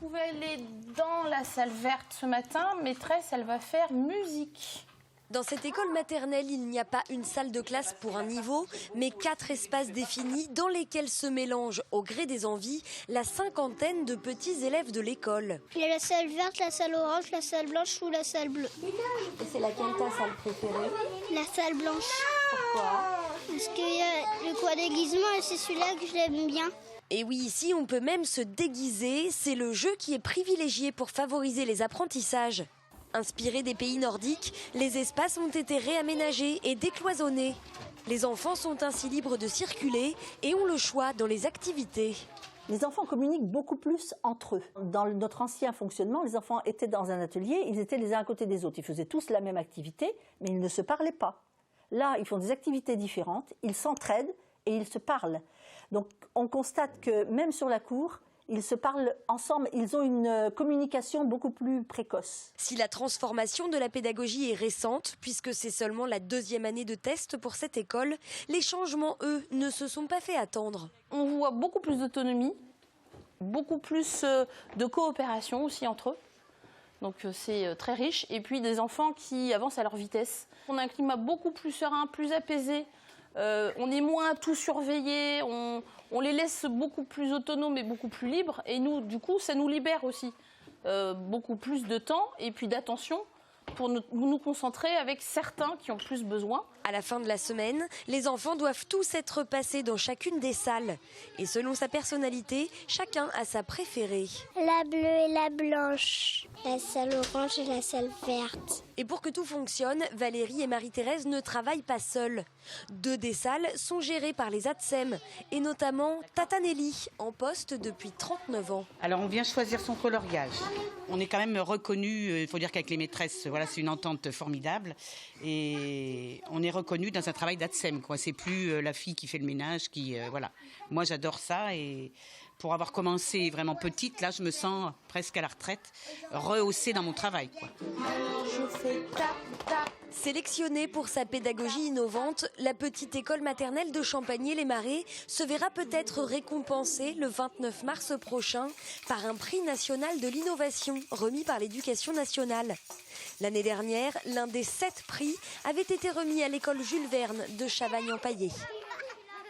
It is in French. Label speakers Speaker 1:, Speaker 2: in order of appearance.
Speaker 1: pouvez aller dans la salle verte ce matin. Maîtresse, elle va faire musique.
Speaker 2: Dans cette école maternelle, il n'y a pas une salle de classe pour un niveau, mais 4 espaces définis dans lesquels se mélangent, au gré des envies, la cinquantaine de petits élèves de l'école.
Speaker 3: Il y a la salle verte, la salle orange, la salle blanche ou la salle bleue.
Speaker 2: Et c'est laquelle ta salle préférée?
Speaker 3: La salle blanche.
Speaker 2: Pourquoi?
Speaker 3: Parce qu'il y a le coin déguisement et c'est celui-là que je l'aime bien.
Speaker 2: Et oui, ici, on peut même se déguiser. C'est le jeu qui est privilégié pour favoriser les apprentissages. Inspirés des pays nordiques, les espaces ont été réaménagés et décloisonnés. Les enfants sont ainsi libres de circuler et ont le choix dans les activités.
Speaker 4: Les enfants communiquent beaucoup plus entre eux. Dans notre ancien fonctionnement, les enfants étaient dans un atelier, ils étaient les uns à côté des autres. Ils faisaient tous la même activité, mais ils ne se parlaient pas. Là, ils font des activités différentes, ils s'entraident et ils se parlent. Donc on constate que même sur la cour, ils se parlent ensemble, ils ont une communication beaucoup plus précoce.
Speaker 2: Si la transformation de la pédagogie est récente, puisque c'est seulement la 2e année de test pour cette école, les changements, eux, ne se sont pas fait attendre.
Speaker 1: On voit beaucoup plus d'autonomie, beaucoup plus de coopération aussi entre eux. Donc c'est très riche. Et puis des enfants qui avancent à leur vitesse. On a un climat beaucoup plus serein, plus apaisé. On est moins tout surveillé, on les laisse beaucoup plus autonomes et beaucoup plus libres. Et nous, du coup, ça nous libère aussi beaucoup plus de temps et puis d'attention pour nous concentrer avec certains qui ont plus besoin.
Speaker 2: À la fin de la semaine, les enfants doivent tous être passés dans chacune des salles. Et selon sa personnalité, chacun a sa préférée.
Speaker 3: La bleue et la blanche. La salle orange et la salle verte.
Speaker 2: Et pour que tout fonctionne, Valérie et Marie-Thérèse ne travaillent pas seules. 2 des salles sont gérées par les ATSEM, et notamment Tata Nelly, en poste depuis 39 ans.
Speaker 5: Alors on vient choisir son coloriage. On est quand même reconnu, il faut dire qu'avec les maîtresses, voilà, c'est une entente formidable. Et on est reconnu dans un travail d'ATSEM, quoi. C'est plus la fille qui fait le ménage, voilà. Moi j'adore ça et pour avoir commencé vraiment petite, là je me sens presque à la retraite, rehaussée dans mon travail, quoi.
Speaker 2: Sélectionnée pour sa pédagogie innovante, la petite école maternelle de Champagné-les-Marais se verra peut-être récompensée le 29 mars prochain par un prix national de l'innovation remis par l'Éducation nationale. L'année dernière, l'un des 7 prix avait été remis à l'école Jules Verne de Chavagne-en-Paillé.